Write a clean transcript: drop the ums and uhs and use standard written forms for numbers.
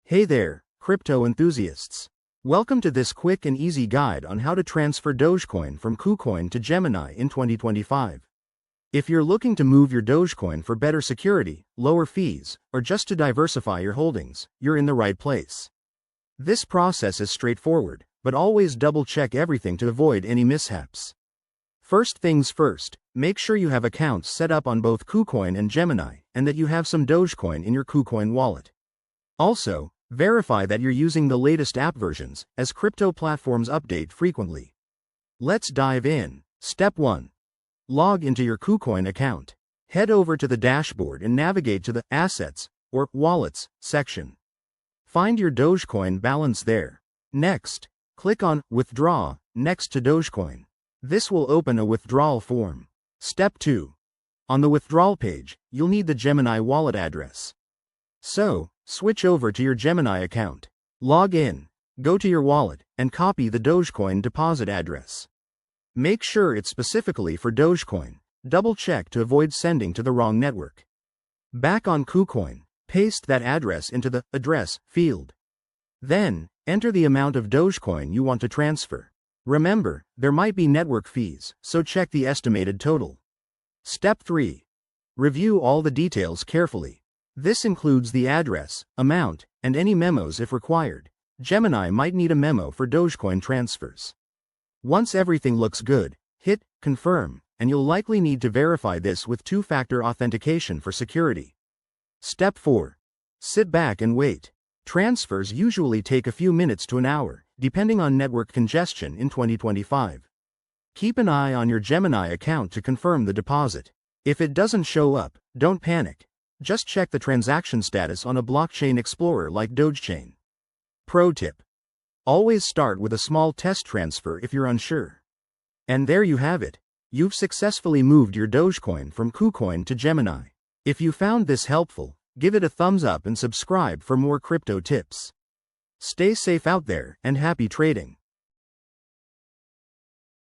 Hey there, crypto enthusiasts. Welcome to this quick and easy guide on how to transfer Dogecoin from KuCoin to Gemini in 2025. If you're looking to move your Dogecoin for better security, lower fees, or just to diversify your holdings, you're in the right place. This process is straightforward, but always double-check everything to avoid any mishaps. First things first, make sure you have accounts set up on both KuCoin and Gemini, and that you have some Dogecoin in your KuCoin wallet. Also, verify that you're using the latest app versions, as crypto platforms update frequently. Let's dive in. Step 1. Log into your KuCoin account. Head over to the dashboard and navigate to the Assets, or Wallets, section. Find your Dogecoin balance there. Next, click on Withdraw next to Dogecoin. This will open a withdrawal form. Step 2. On the withdrawal page, you'll need the Gemini wallet address. So, switch over to your Gemini account. Log in, go to your wallet, and copy the Dogecoin deposit address. Make sure it's specifically for Dogecoin. Double-check to avoid sending to the wrong network. Back on KuCoin, paste that address into the Address field. Then, enter the amount of Dogecoin you want to transfer. Remember, there might be network fees, so check the estimated total. Step 3. Review all the details carefully. This includes the address, amount, and any memos if required. Gemini might need a memo for Dogecoin transfers. Once everything looks good, hit Confirm, and you'll likely need to verify this with two-factor authentication for security. Step 4. Sit back and wait. Transfers usually take a few minutes to an hour, depending on network congestion in 2025. Keep an eye on your Gemini account to confirm the deposit. If it doesn't show up, don't panic. Just check the transaction status on a blockchain explorer like Dogechain. Pro tip. Always start with a small test transfer if you're unsure. And there you have it. You've successfully moved your Dogecoin from KuCoin to Gemini. If you found this helpful, give it a thumbs up and subscribe for more crypto tips. Stay safe out there and happy trading.